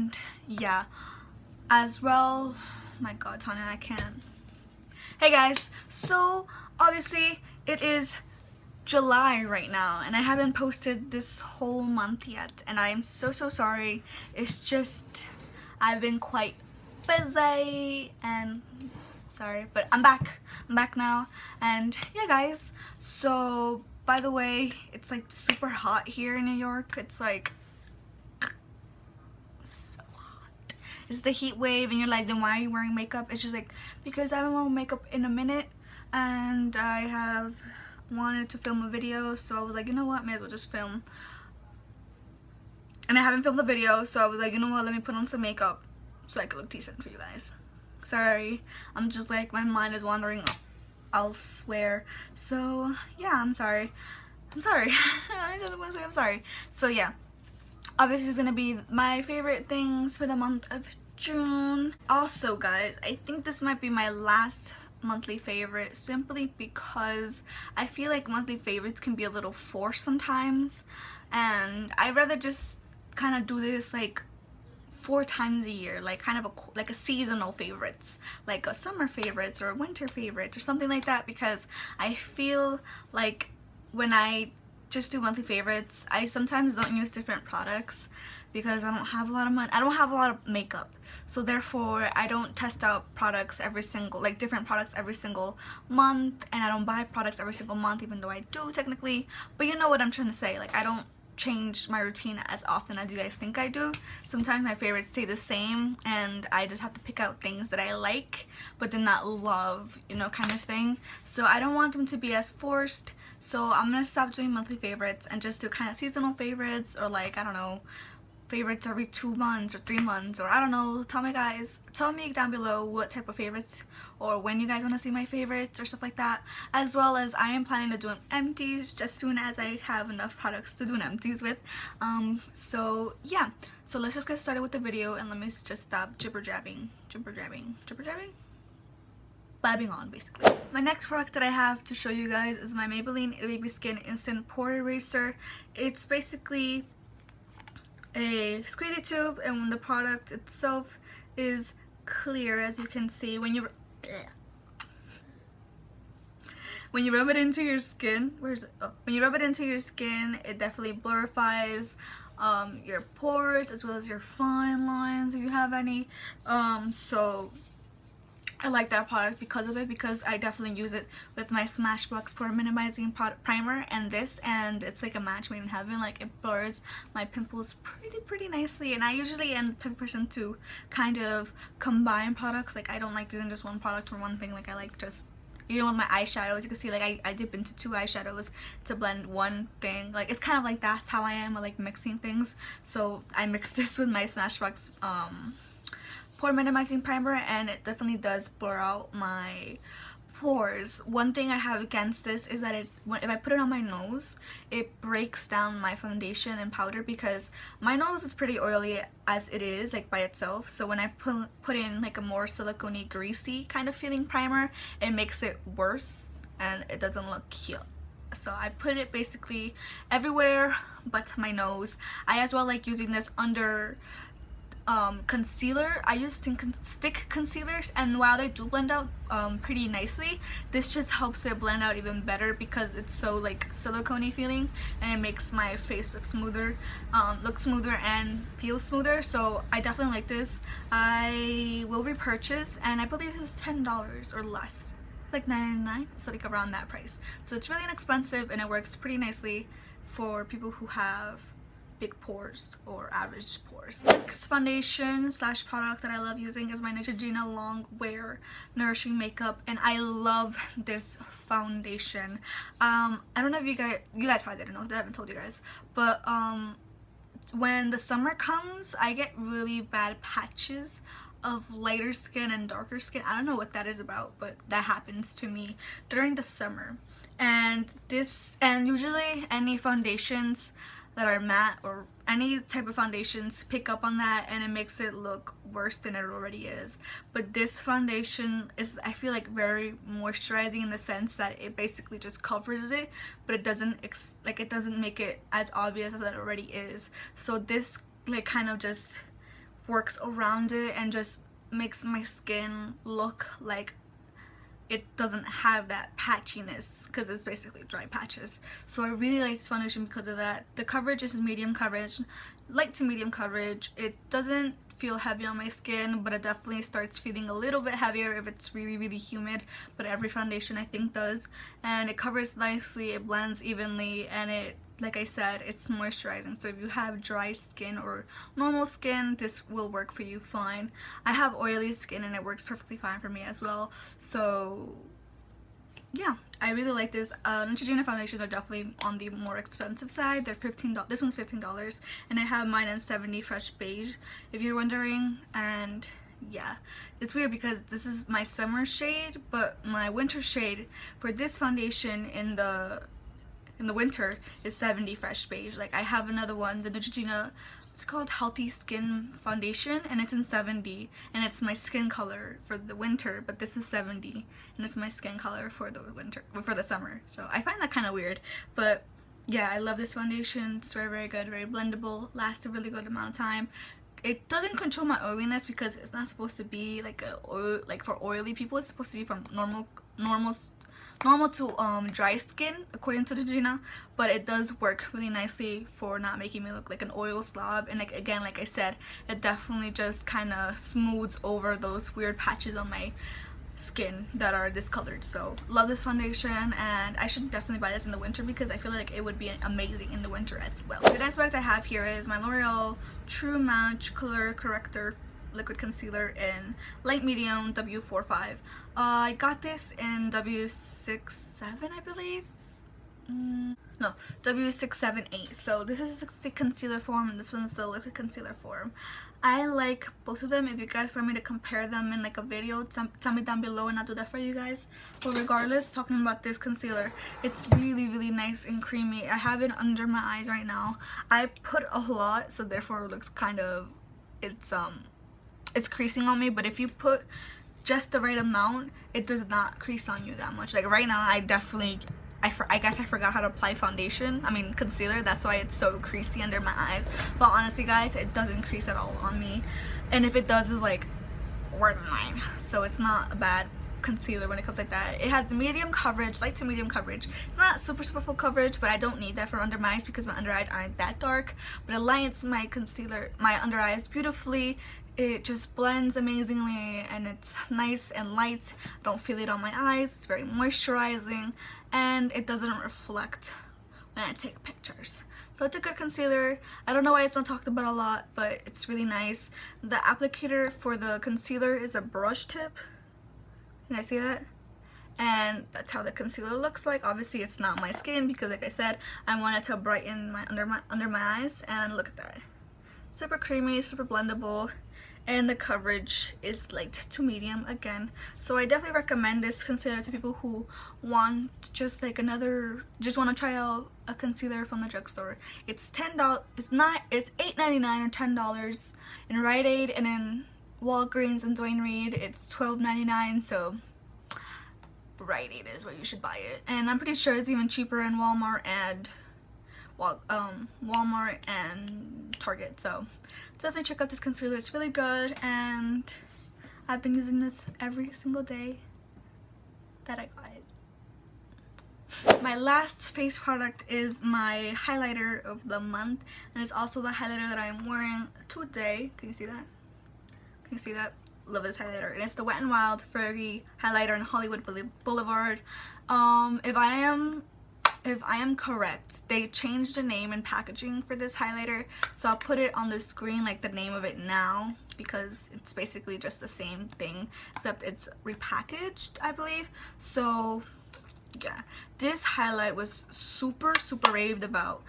And yeah, as well, my god Tanya, I can't. Hey guys, so obviously it is July right now and I haven't posted this whole month yet, and I am so sorry. It's just I've been quite busy and sorry, but I'm back now. And yeah guys, so by the way, it's like super hot here in New York. It's like so hot. It's the heat wave, and you're like, then why are you wearing makeup? It's just like because I haven't worn makeup in a minute and I have wanted to film a video, so I was like, you know what, may as well just film. And I haven't filmed the video, so I was like, you know what, let me put on some makeup so I could look decent for you guys. Sorry, I'm just like, my mind is wandering elsewhere. So yeah, I'm sorry. I just want to say I'm sorry. So yeah, obviously it's gonna be my favorite things for the month of June. Also guys, I think this might be my last monthly favorite, simply because I feel like monthly favorites can be a little forced sometimes, and I'd rather just kind of do this like 4 times a year, like kind of like a seasonal favorites, like a summer favorites or a winter favorites or something like that, because I feel like when I just do monthly favorites, I sometimes don't use different products because I don't have a lot of money. I don't have a lot of makeup, so therefore I don't test out products every single, like different products every single month, and I don't buy products every single month, even though I do technically. But you know what I'm trying to say, like I don't change my routine as often as you guys think I do. Sometimes my favorites stay the same and I just have to pick out things that I like but did not love, you know, kind of thing. So I don't want them to be as forced, so I'm gonna stop doing monthly favorites and just do kind of seasonal favorites, or like, I don't know, favorites every 2 months or 3 months, or I don't know. Tell me down below what type of favorites, or when you guys want to see my favorites or stuff like that. As well as I am planning to do an empties just soon as I have enough products to do an empties with. So yeah, so let's just get started with the video, and let me just stop jibber-jabbing, blabbing on basically. My next product that I have to show you guys is my Maybelline Baby Skin Instant Pore Eraser. It's basically a squeezy tube, and the product itself is clear, as you can see. When you rub it into your skin, when you rub it into your skin, it definitely blurifies your pores as well as your fine lines if you have any. So I like that product because of it, because I definitely use it with my Smashbox Pore Minimizing Primer and this, and it's like a match made in heaven. Like, it blurs my pimples pretty nicely, and I usually am the type of person to kind of combine products. Like, I don't like using just one product for one thing. Like, I like just, you know, with my eyeshadows, you can see like I dip into 2 eyeshadows to blend one thing. Like, it's kind of like that's how I am. I like mixing things, so I mix this with my Smashbox Pore Minimizing Primer, and it definitely does blur out my pores. One thing I have against this is that if I put it on my nose, it breaks down my foundation and powder, because my nose is pretty oily as it is, like by itself. So when I put in like a more silicone-y, greasy kind of feeling primer, it makes it worse and it doesn't look cute. So I put it basically everywhere but my nose. I as well like using this under concealer. I use stick concealers, and while they do blend out pretty nicely, this just helps it blend out even better because it's so like silicone-y feeling, and it makes my face look smoother and feel smoother. So I definitely like this. I will repurchase, and I believe this is $10 or less, like $9.99, so like around that price. So it's really inexpensive, and it works pretty nicely for people who have big pores or average pores. Next foundation slash product that I love using is my Neutrogena Long Wear Nourishing Makeup, and I love this foundation. I don't know if you guys probably didn't know, I haven't told you guys, but when the summer comes, I get really bad patches of lighter skin and darker skin. I don't know what that is about, but that happens to me during the summer. And usually any foundations that are matte or any type of foundations pick up on that, and it makes it look worse than it already is. But this foundation is, I feel like, very moisturizing in the sense that it basically just covers it, but it doesn't make it as obvious as it already is. So this like kind of just works around it and just makes my skin look like it doesn't have that patchiness, because it's basically dry patches. So I really like this foundation because of that. The coverage is medium coverage, light to medium coverage. It doesn't feel heavy on my skin, but it definitely starts feeling a little bit heavier if it's really humid, but every foundation I think does. And it covers nicely, it blends evenly, and it, like I said, it's moisturizing. So if you have dry skin or normal skin, this will work for you fine. I have oily skin and it works perfectly fine for me as well. So yeah, I really like this. Neutrogena foundations are definitely on the more expensive side. They're $15. This one's $15, and I have mine in 70 Fresh Beige, if you're wondering. And yeah, it's weird because this is my summer shade, but my winter shade for this foundation in the winter is 70 Fresh Beige. Like, I have another one, the Neutrogena, it's called Healthy Skin Foundation, and it's in 70, and it's my skin color for the winter, but this is 70 and it's my skin color for the winter, for the summer. So I find that kind of weird, but yeah, I love this foundation. It's very good, very blendable, lasts a really good amount of time. It doesn't control my oiliness because it's not supposed to be like like for oily people. It's supposed to be from normal to dry skin, according to Neutrogena, but it does work really nicely for not making me look like an oil slob. And like, again, like I said, it definitely just kind of smooths over those weird patches on my skin that are discolored. So love this foundation, and I should definitely buy this in the winter because I feel like it would be amazing in the winter as well. The next product I have here is my Loreal True Match Color Corrector Liquid Concealer in light medium W45. I got this in W67, I believe. No, W678. So this is the concealer form, and this one's the liquid concealer form. I like both of them. If you guys want me to compare them in like a video, tell me down below and I'll do that for you guys. But regardless, talking about this concealer, it's really nice and creamy. I have it under my eyes right now. I put a lot, so therefore it looks kind of, it's creasing on me, but if you put just the right amount, it does not crease on you that much. Like right now, I guess I forgot how to apply foundation, concealer. That's why it's so creasy under my eyes. But honestly guys, it doesn't crease at all on me, and if it does, is like waterline. So it's not a bad concealer when it comes like that. It has the medium coverage, light to medium coverage. It's not super full coverage, but I don't need that for under my eyes because my under eyes aren't that dark. But it lightens my under eyes beautifully. It just blends amazingly, and it's nice and light. I don't feel it on my eyes. It's very moisturizing, and it doesn't reflect when I take pictures. So it's a good concealer. I don't know why it's not talked about a lot, but it's really nice. The applicator for the concealer is a brush tip. Can I see that? And that's how the concealer looks like. Obviously it's not my skin because, like I said, I wanted to brighten my under my eyes, and look at that. Super creamy, super blendable, and the coverage is light to medium again. So I definitely recommend this concealer to people who want just like want to try out a concealer from the drugstore. It's $10. It's $8.99 or $10 in Rite Aid, and in Walgreens and Duane Reade it's $12.99. So Rite Aid is where you should buy it, and I'm pretty sure it's even cheaper in Walmart and Target. So definitely check out this concealer. It's really good, and I've been using this every single day that I got it. My last face product is my highlighter of the month, and it's also the highlighter that I'm wearing today. Can you see that? Can you see that? Love this highlighter, and it's the Wet n Wild Fergie highlighter in Hollywood Boulevard. If I am correct, they changed the name and packaging for this highlighter, so I'll put it on the screen, like the name of it now, because it's basically just the same thing except it's repackaged, I believe. So yeah, this highlight was super raved about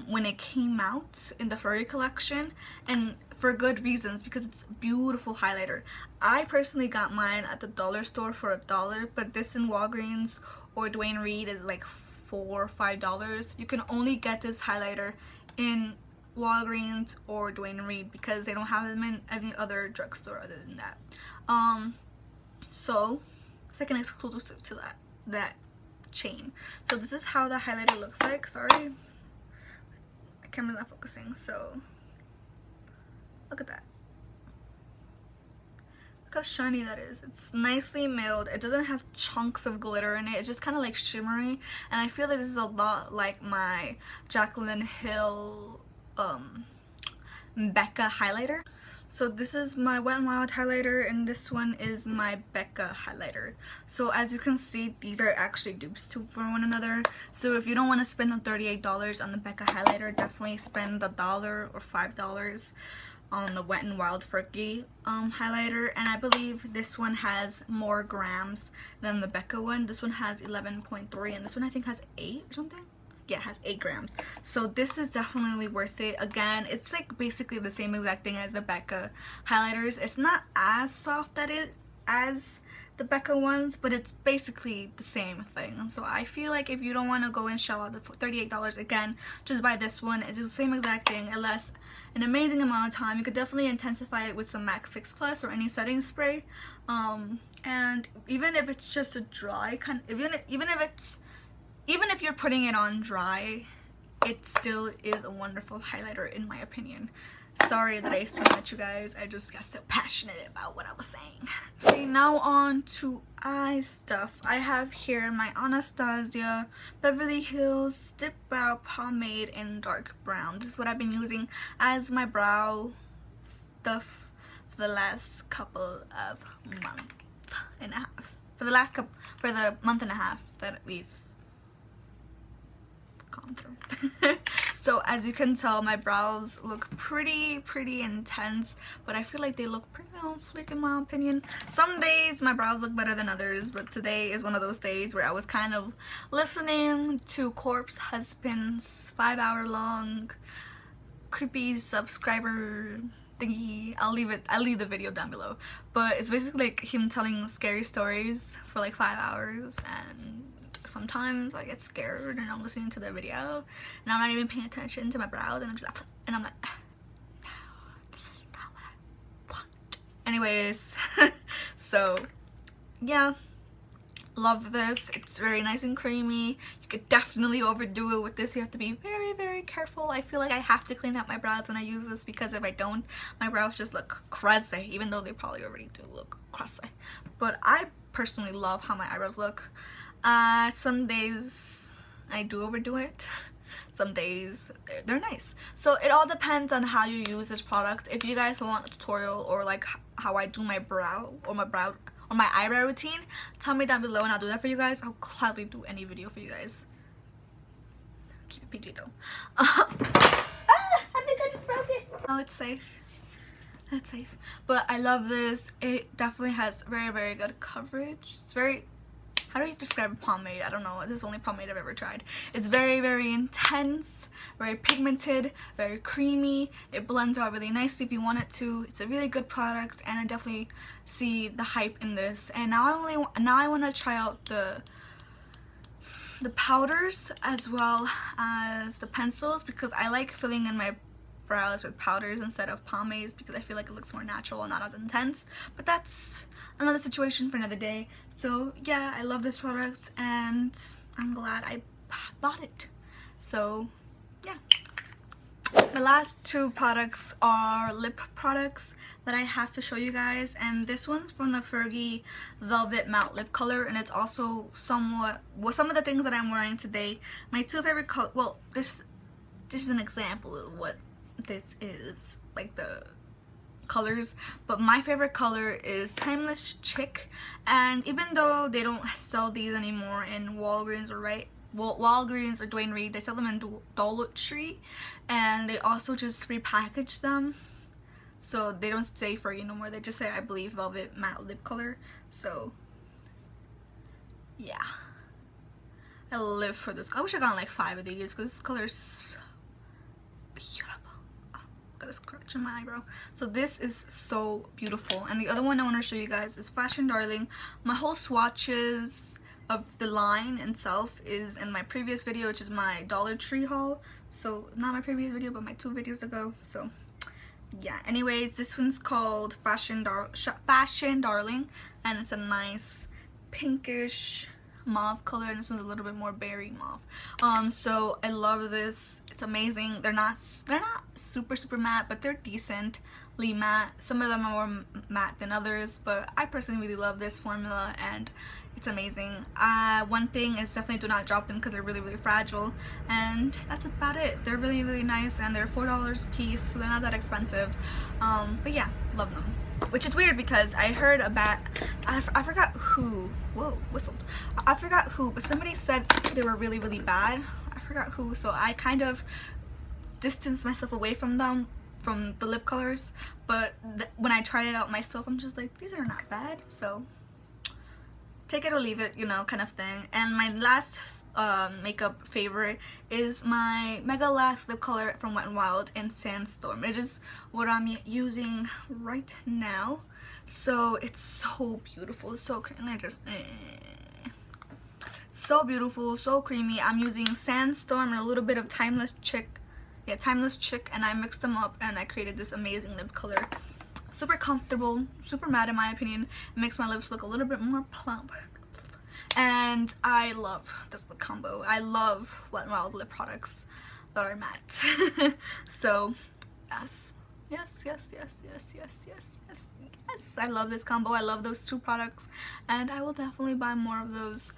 when it came out in the Furry collection, and for good reasons, because it's a beautiful highlighter. I personally got mine at the dollar store for $1, but this in Walgreens or Duane Reade is like $4 or $5. You can only get this highlighter in Walgreens or Duane Reade because they don't have them in any other drugstore other than that. So it's like an exclusive to that chain. So this is how the highlighter looks like. Sorry, my camera's not focusing. So look at that. Look how shiny that is. It's nicely milled. It doesn't have chunks of glitter in it. It's just kind of like shimmery. And I feel like this is a lot like my Jaclyn Hill Becca highlighter. So this is my Wet n Wild highlighter, and this one is my Becca highlighter. So as you can see, these are actually dupes for one another. So if you don't want to spend the $38 on the Becca highlighter, definitely spend the $1 or $5 on the Wet n Wild Fergie highlighter. And I believe this one has more grams than the Becca one. This one has 11.3 and this one I think has 8 or something. Yeah, it has 8 grams. So this is definitely worth it. Again, it's like basically the same exact thing as the Becca highlighters. It's not as soft as the Becca ones, but it's basically the same thing. So I feel like if you don't want to go and shell out the $38 again, just buy this one. It's the same exact thing. It lasts an amazing amount of time. You could definitely intensify it with some MAC Fix Plus or any setting spray. And even if it's just a dry kind, even if you're putting it on dry, it still is a wonderful highlighter in my opinion. Sorry that I screamed at you guys. I just got so passionate about what I was saying. Okay, now on to eye stuff. I have here my Anastasia Beverly Hills Dip Brow Pomade in dark brown. This is what I've been using as my brow stuff for the last couple of month and a half. For the month and a half that we've gone through. So as you can tell, my brows look pretty intense, but I feel like they look pretty on fleek in my opinion. Some days my brows look better than others, but today is one of those days where I was kind of listening to Corpse Husband's 5-hour long creepy subscriber thingy. I'll leave the video down below, but it's basically like him telling scary stories for like 5 hours, and sometimes I get scared and I'm listening to the video and I'm not even paying attention to my brows, and I'm just like, no, this is not what I want. Anyways, so yeah, love this. It's very nice and creamy. You could definitely overdo it with this. You have to be very careful. I feel like I have to clean out my brows when I use this, because if I don't, my brows just look crazy, even though they probably already do look crazy. But I personally love how my eyebrows look. Some days I do overdo it, some days they're nice. So it all depends on how you use this product. If you guys want a tutorial or like how I do my brow or my eyebrow routine, tell me down below and I'll do that for you guys. I'll gladly do any video for you guys. Keep it PG though. I think I just broke it. Oh, it's safe. It's safe. But I love this. It definitely has very good coverage. It's very, how do you describe a pomade? I don't know. This is the only pomade I've ever tried. It's very intense, very pigmented, very creamy. It blends out really nicely if you want it to. It's a really good product, and I definitely see the hype in this. And now I want to try out the powders as well as the pencils, because I like filling in my brows with powders instead of pomades, because I feel like it looks more natural and not as intense. But that's another situation for another day. So yeah, I love this product and I'm glad I bought it. So yeah, the last two products are lip products that I have to show you guys, and this one's from the Fergie Velvet Matte Lip Color, and it's also somewhat, well, some of the things that I'm wearing today. My two favorite color, well, this is an example of what this is, like the colors, but my favorite color is Timeless Chick. And even though they don't sell these anymore in Walgreens or Duane Reade, they sell them in Dulce, and they also just repackage them, so they don't say Fergie no more. They just say, I believe, Velvet Matte Lip Color. So yeah, I live for this. I wish I got like 5 of these because this color is so beautiful. Got a scratch in my eyebrow. So this is so beautiful. And the other one I want to show you guys is Fashion Darling. My whole swatches of the line itself is in my previous video, which is my Dollar Tree haul. So not my previous video, but my 2 videos ago. So yeah, anyways, this one's called Fashion Darling, and it's a nice pinkish mauve color, and this one's a little bit more berry mauve. So I love this. It's amazing. They're not super matte, but they're decent. extremely matte. Some of them are more matte than others, but I personally really love this formula and it's amazing. One thing is definitely do not drop them because they're really fragile, and that's about it. They're really nice and they're $4 a piece, so they're not that expensive. But yeah, love them. Which is weird because I heard about, I forgot who, whoa, whistled. I forgot who, but somebody said they were really bad. I forgot who, so I kind of distanced myself away from them, from the lip colors. But when I tried it out myself, I'm just like, these are not bad, so take it or leave it, you know, kind of thing. And my last makeup favorite is my Megalast lip color from Wet n Wild in Sandstorm. It is what I'm using right now. So it's so beautiful, so creamy, so beautiful, so creamy. I'm using Sandstorm and a little bit of Timeless Chick, and I mixed them up and I created this amazing lip color. Super comfortable, super matte in my opinion. It makes my lips look a little bit more plump. And I love this lip combo. I love Wet n Wild lip products that are matte. So yes, I love this combo. I love those two products, and I will definitely buy more of those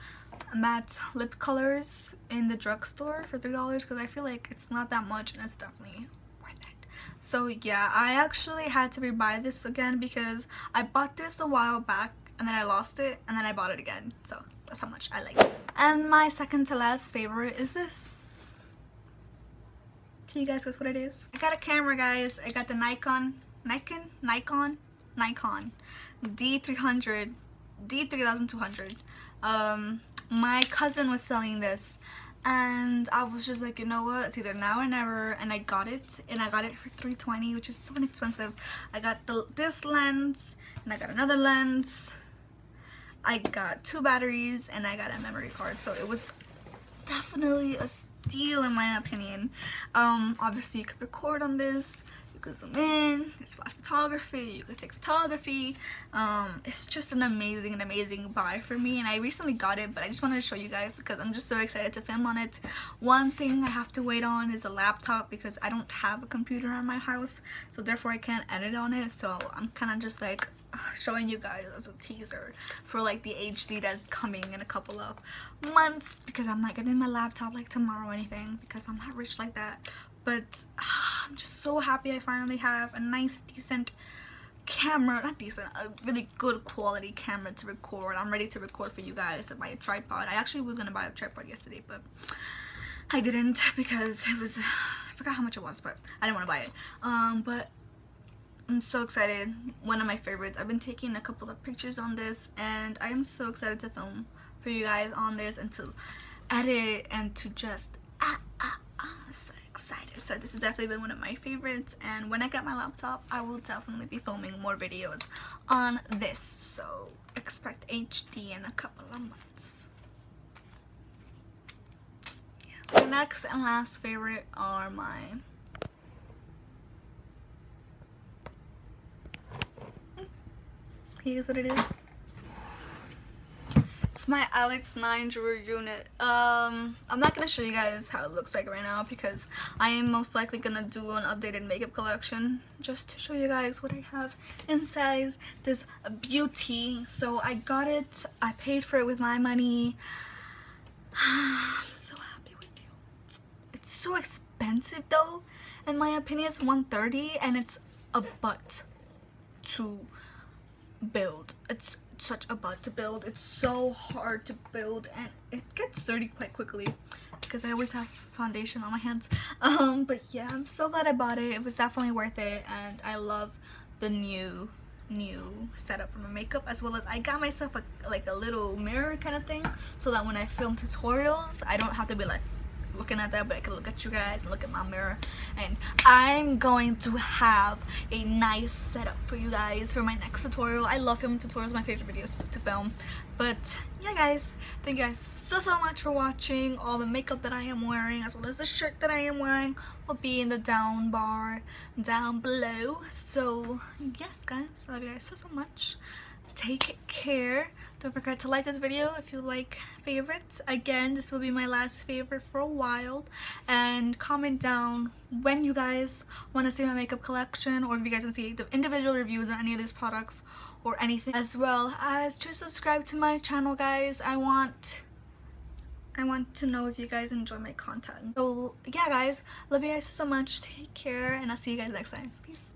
matte lip colors in the drugstore for $3 because I feel like it's not that much and it's definitely worth it. So yeah, I actually had to rebuy this again because I bought this a while back and then I lost it and then I bought it again. So that's how much I like it. And my second to last favorite is this. Can you guys guess what it is? I got a camera, guys. I got the Nikon D3200. My cousin was selling this and I was just like, you know what, it's either now or never, and I got it, and I got it for $320, which is so inexpensive. I got this lens and I got another lens. I got 2 batteries and I got a memory card, so it was definitely a steal in my opinion. Obviously you could record on this, you could zoom in, there's flash photography, you could take photography. It's just an amazing buy for me, and I recently got it, but I just wanted to show you guys because I'm just so excited to film on it. One thing I have to wait on is a laptop because I don't have a computer in my house, so therefore I can't edit on it. So I'm kind of just like showing you guys as a teaser for like the HD that's coming in a couple of months, because I'm not getting my laptop like tomorrow or anything because I'm not rich like that. But I'm just so happy I finally have a nice decent camera, not decent, a really good quality camera to record. I'm ready to record for you guys and buy a tripod. I actually was gonna buy a tripod yesterday, but I didn't because it was, I forgot how much it was, but I didn't want to buy it. But I'm so excited. One of my favorites. I've been taking a couple of pictures on this and I am so excited to film for you guys on this and to edit and to just I'm so excited. So this has definitely been one of my favorites, and when I get my laptop I will definitely be filming more videos on this, so expect HD in a couple of months. Yeah. The next and last favorite are mine. Can you guess what it is? It's my Alex 9 jewelry unit. I'm not gonna show you guys how it looks like right now because I am most likely gonna do an updated makeup collection just to show you guys what I have inside this beauty. So I got it, I paid for it with my money. I'm so happy with you. It's so expensive though. In my opinion, it's $130 and it's a butt to build. It's such a butt to build. It's so hard to build and it gets dirty quite quickly because I always have foundation on my hands. But yeah, I'm so glad I bought it. It was definitely worth it, and I love the new setup for my makeup, as well as I got myself a little mirror kind of thing so that when I film tutorials I don't have to be like looking at that, but I can look at you guys and look at my mirror. And I'm going to have a nice setup for you guys for my next tutorial. I love filming tutorials, my favorite videos to film. But yeah guys, thank you guys so much for watching. All the makeup that I am wearing as well as the shirt that I am wearing will be in the down bar down below. So yes guys, I love you guys so much. take care. Don't forget to like this video if you like favorites. Again, this will be my last favorite for a while. And comment down when you guys want to see my makeup collection, or if you guys want to see the individual reviews on any of these products or anything, as well as to subscribe to my channel, guys. I want to know if you guys enjoy my content. So yeah, guys, love you guys so much. Take care, and I'll see you guys next time. Peace.